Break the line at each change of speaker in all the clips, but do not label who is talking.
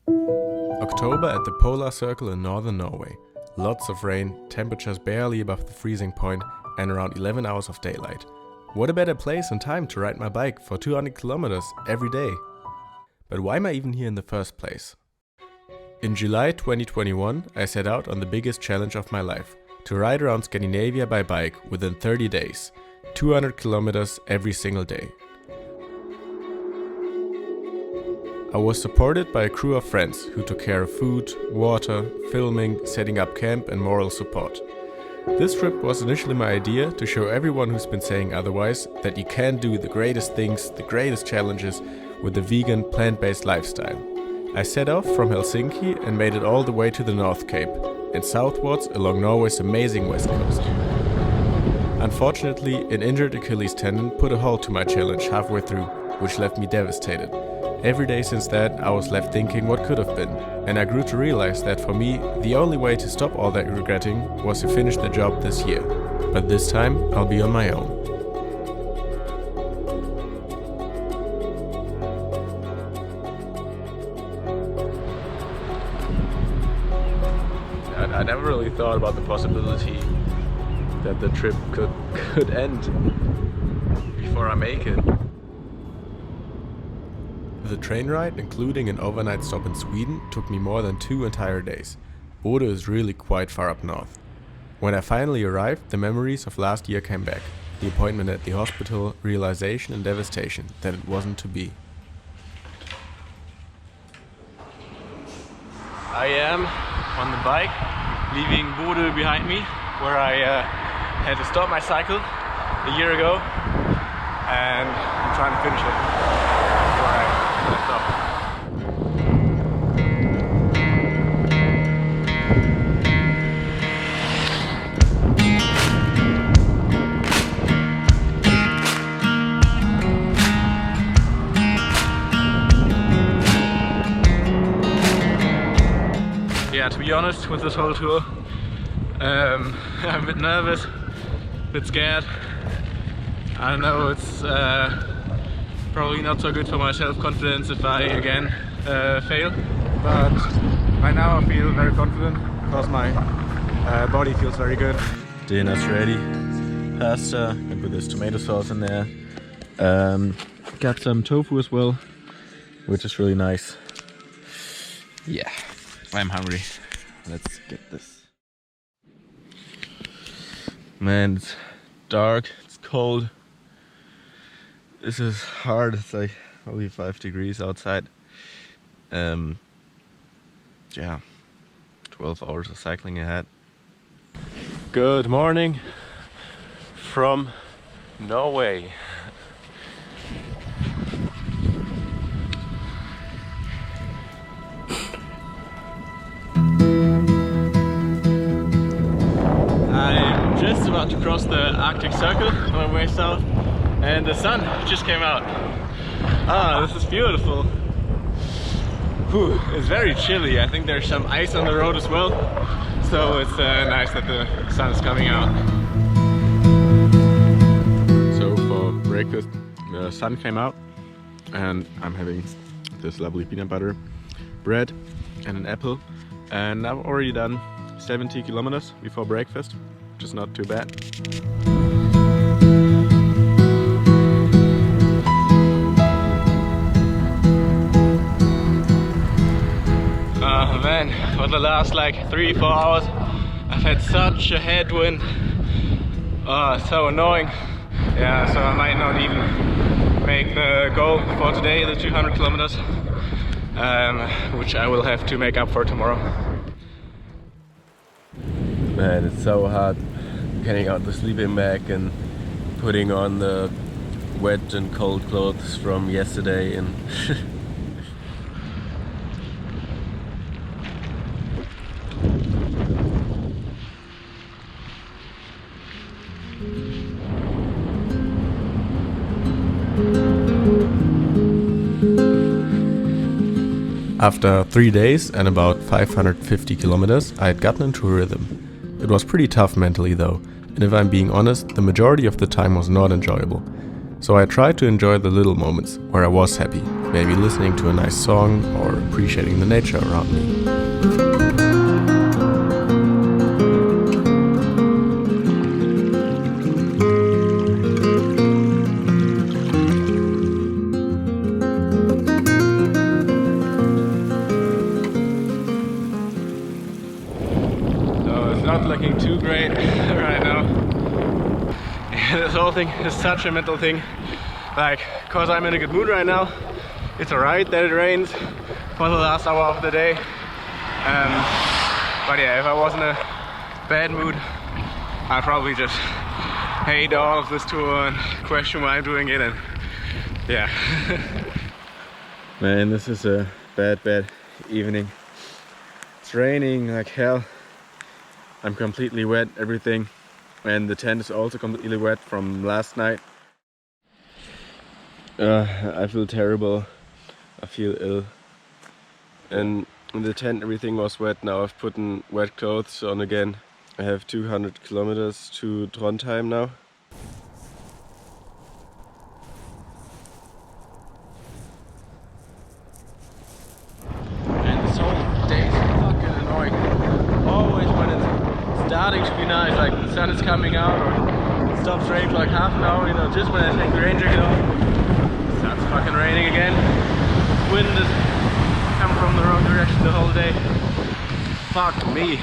October at the Polar Circle in northern Norway. Lots of rain, temperatures barely above the freezing point, and around 11 hours of daylight. What a better place and time to ride my bike for 200 kilometers every day. But why am I even here in the first place? In July 2021, I set out on the biggest challenge of my life, to ride around Scandinavia by bike within 30 days, 200 kilometers every single day. I was supported by a crew of friends who took care of food, water, filming, setting up camp and moral support. This trip was initially my idea to show everyone who's been saying otherwise that you can do the greatest things, the greatest challenges with a vegan, plant-based lifestyle. I set off from Helsinki and made it all the way to the North Cape and southwards along Norway's amazing west coast. Unfortunately, an injured achilles tendon put a halt to my challenge halfway through, which left me devastated. Every day since that, I was left thinking what could have been, and I grew to realize that for me, the only way to stop all that regretting was to finish the job this year. But this time, I'll be on my own. I never really thought about the possibility that the trip could end before I make it. The train ride, including an overnight stop in Sweden, took me more than 2 entire days. Bode is really quite far up north. When I finally arrived, the memories of last year came back. The appointment at the hospital, realization and devastation that it wasn't to be. I am on the bike, leaving Bode behind me, where I had to stop my cycle a year ago, and I'm trying to finish it. Yeah, to be honest, with this whole tour, I'm a bit nervous, a bit scared. I don't know, it's probably not so good for my self-confidence if I again fail, but right now I feel very confident because my body feels very good. Dinner's ready, pasta and with this tomato sauce in there. Got some tofu as well, which is really nice. Yeah, I'm hungry. Let's get this. Man, it's dark, it's cold. This is hard, it's like only 5 degrees outside. Yeah, 12 hours of cycling ahead. Good morning from Norway. I'm just about to cross the Arctic Circle on my way south. And the sun just came out. Ah, this is beautiful. Whew, it's very chilly. I think there's some ice on the road as well. So it's nice that the sun is coming out. So for breakfast, the sun came out and I'm having this lovely peanut butter bread and an apple. And I've already done 70 kilometers before breakfast, which is not too bad. Man, for the last like 3-4 hours I've had such a headwind. So annoying. Yeah, so I might not even make the goal for today, the 200 kilometers, which I will have to make up for tomorrow. Man, it's so hard getting out the sleeping bag and putting on the wet and cold clothes from yesterday and After 3 days and about 550 kilometers, I had gotten into a rhythm. It was pretty tough mentally though, and if I'm being honest, the majority of the time was not enjoyable.
So I tried to enjoy the little moments where I was happy, maybe listening to a nice song or appreciating the nature around me.
So it's not looking too great right now. This whole thing is such a mental thing. Like, cause I'm in a good mood right now, it's alright that it rains for the last hour of the day. But yeah, if I was in a bad mood, I'd probably just hate all of this tour and question why I'm doing it, and yeah. Man, this is a bad evening. It's raining like hell. I'm completely wet, everything. And the tent is also completely wet from last night. I feel terrible. I feel ill. And in the tent everything was wet. Now I've put in wet clothes on again. I have 200 kilometers to Trondheim now. And this whole day is fucking annoying. Always when it's starting to be nice, like the sun is coming out or it stops raining for like half an hour, you know, just when I take the rain jacket off, it starts fucking raining again. Wind is coming from the wrong direction the whole day. Fuck me.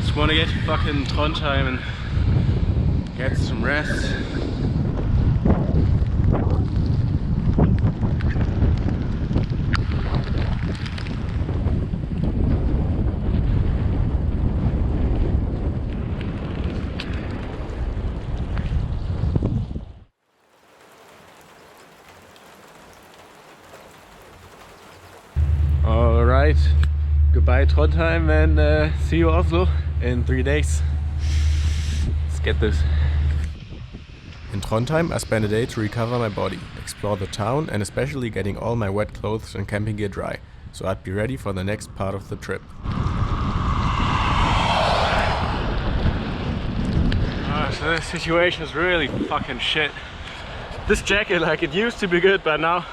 Just wanna get to fucking Trondheim and get some rest. Alright, goodbye Trondheim, and see you Oslo in 3 days. Let's get this.
In Trondheim, I spent a day to recover my body, explore the town, and especially getting all my wet clothes and camping gear dry, so I'd be ready for the next part of the trip.
So this situation is really fucking shit. This jacket, like, it used to be good, but now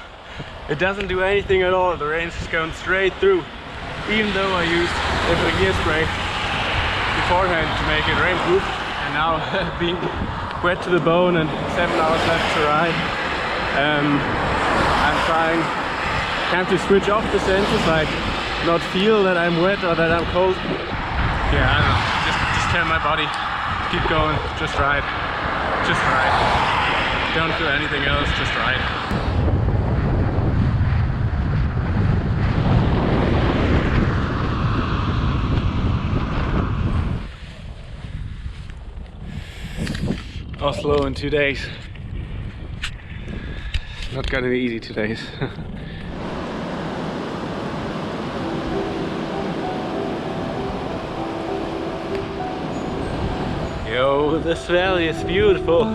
it doesn't do anything at all. The rain's just going straight through. Even though I used a gear spray beforehand to make it rainproof, and now being wet to the bone and 7 hours left to ride, I'm trying kind of to switch off the senses, like not feel that I'm wet or that I'm cold. Yeah, I don't know. Just tell my body, keep going, just ride, just ride. Don't do anything else, just ride. Oslo in 2 days. Not gonna be easy 2 days. Yo, this valley is beautiful.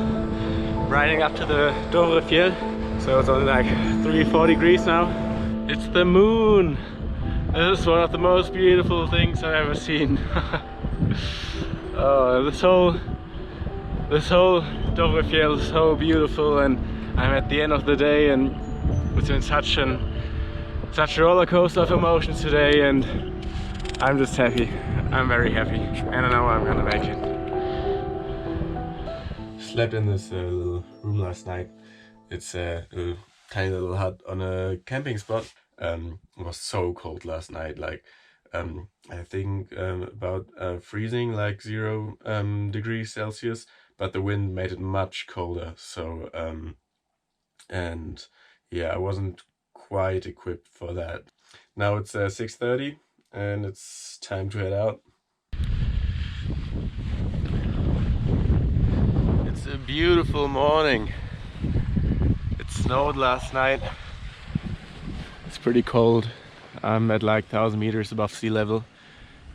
Riding up to the Dovrefjell, so it's only like 3-4 degrees now. It's the moon. This is one of the most beautiful things I've ever seen. Oh, this whole Dovrefjell is so beautiful, and I'm at the end of the day, and it's been such a roller coaster of emotions today, and I'm just happy. I'm very happy, and I know I'm gonna make it.
Slept in this little room last night. It's a tiny little hut on a camping spot. It was so cold last night, like I think about freezing, like 0 degrees Celsius, but the wind made it much colder. So and yeah, I wasn't quite equipped for that. Now it's 6:30 and it's time to head out. It's a beautiful morning. It snowed last night. It's pretty cold. I'm at like 1,000 meters above sea level,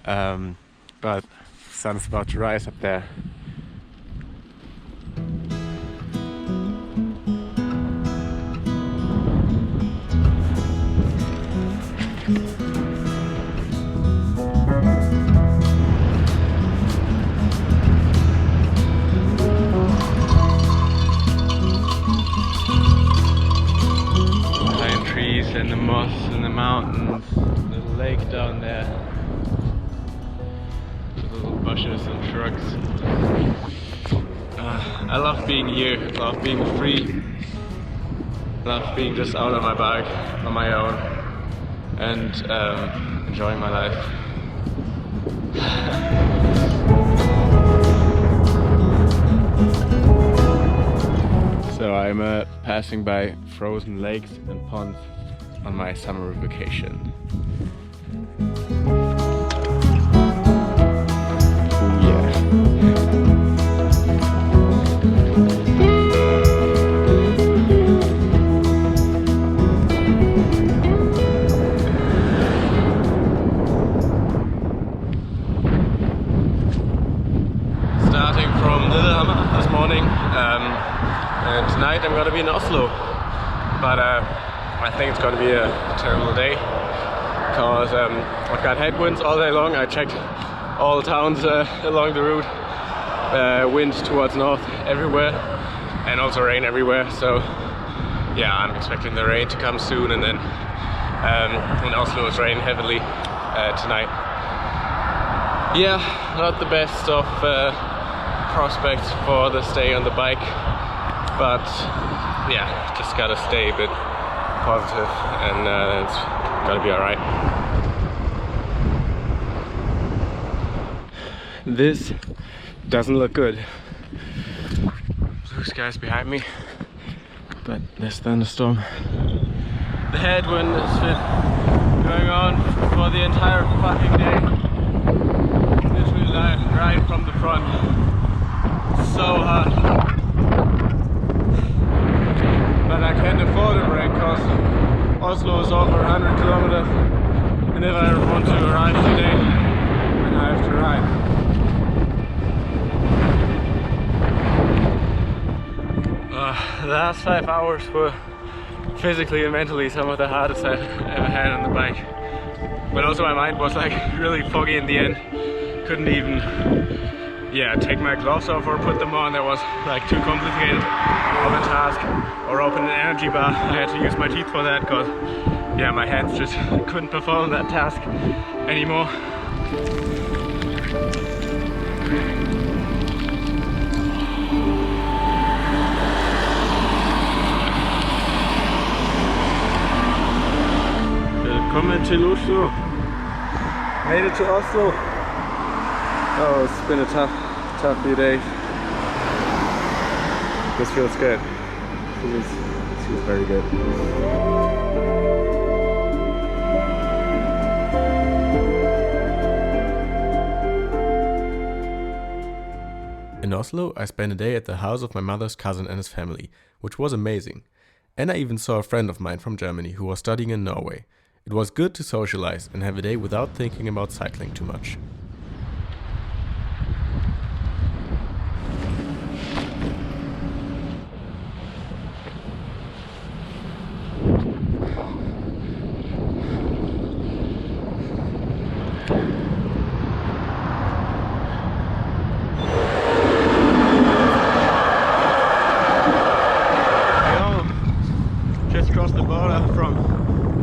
but the sun's about to rise up there.
down there. Little bushes and shrubs. I love being here, I love being free. I love being just out on my bike, on my own, and enjoying my life. So I'm passing by frozen lakes and ponds on my summer vacation. Oh yeah. Starting from Lillehammer this morning, and tonight I'm gonna be in Oslo, but I think it's gonna be a terrible day because I've got headwinds all day long. I checked all the towns along the route, wind towards north everywhere, and also rain everywhere. So yeah, I'm expecting the rain to come soon, and then in Oslo it's raining heavily tonight. Yeah, not the best of prospects for the stay on the bike, but yeah, just gotta stay a bit positive, and it's gonna be alright. This doesn't look good. Blue skies behind me, but there's thunderstorm. The headwind has been going on for the entire fucking day. Literally right from the front. It's so hot. But I can't afford a break because Oslo is over 100 kilometers. And if I want to arrive today, then I have to ride. The last 5 hours were physically and mentally some of the hardest I've ever had on the bike. But also my mind was like really foggy in the end. Couldn't even take my gloves off or put them on. That was like too complicated of a task. Or open an energy bar. I had to use my teeth for that because my hands just couldn't perform that task anymore. Willkommen to Oslo. Made it to Oslo. Oh, it's been a tough few days. This feels good. This feels very good.
In Oslo, I spent a day at the house of my mother's cousin and his family, which was amazing. And I even saw a friend of mine from Germany who was studying in Norway. It was good to socialize and have a day without thinking about cycling too much.
Just crossed the border from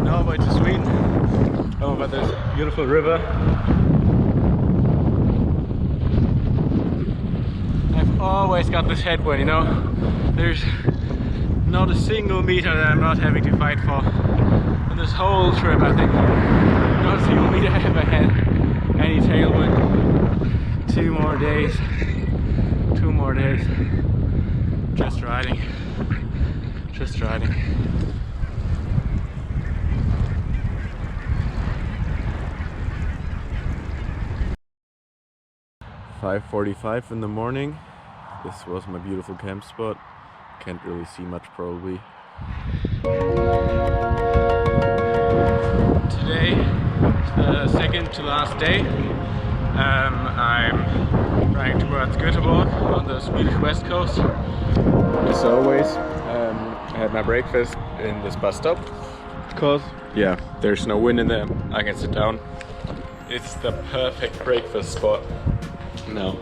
Norway to Sweden over this beautiful river. I've always got this headwind, you know. There's not a single meter that I'm not having to fight for. On this whole trip, I think not a single meter I ever had any tailwind. 2 more days. 2 more days. Just riding. Just riding.
"5:45 in the morning. This was my beautiful camp spot. Can't really see much probably.
Today is the second to last day. I'm riding towards Göteborg on the Swedish west coast. As always, I had my breakfast in this bus stop because there's no wind in there. I can sit down. It's the perfect breakfast spot. Now,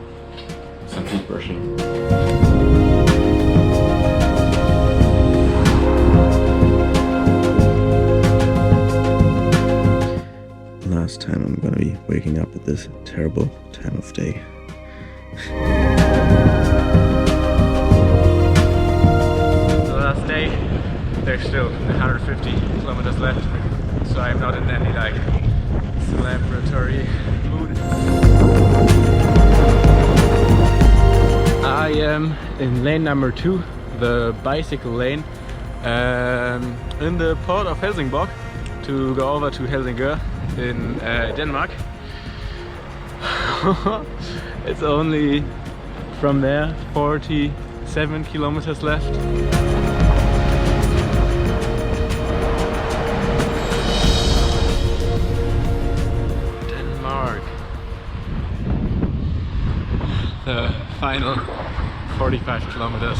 some toothbrushing.
Last
this time I'm gonna be waking up at this terrible time of day.
The last day, there's still 150 kilometers left, so I'm not in any like celebratory mood. I am in lane number 2, the bicycle lane, in the port of Helsingborg to go over to Helsingør in Denmark. It's only from there 47 kilometers left. Denmark. The final 45 kilometers.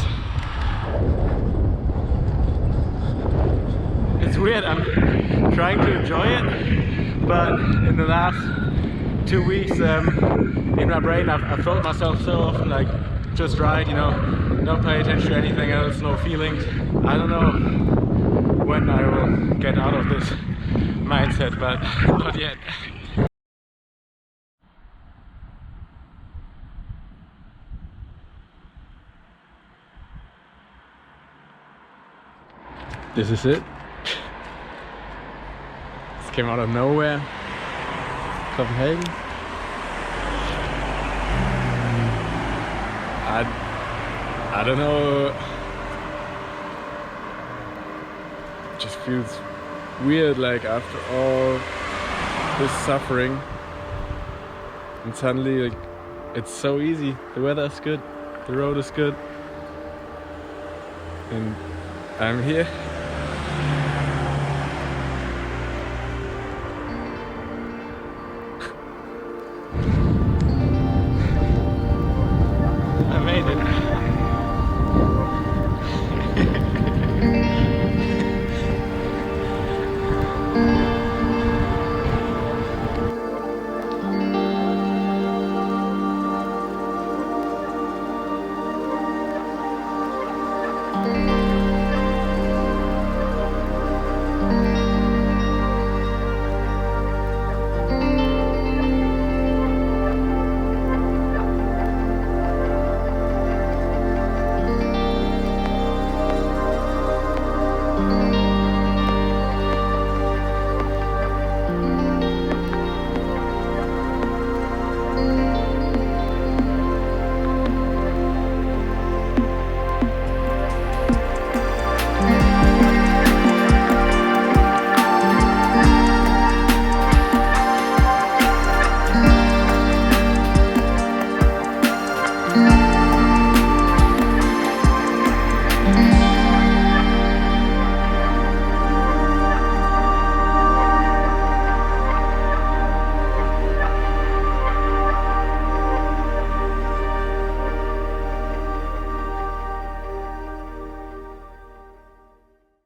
It's weird, I'm trying to enjoy it, but in the last 2 weeks in my brain I've told myself so often, like, just ride, you know, don't pay attention to anything else, no feelings. I don't know when I will get out of this mindset, but not yet. This is it. This came out of nowhere. Copenhagen. I don't know. It just feels weird, like after all this suffering, and suddenly like it's so easy. The weather is good, the road is good, and I'm here.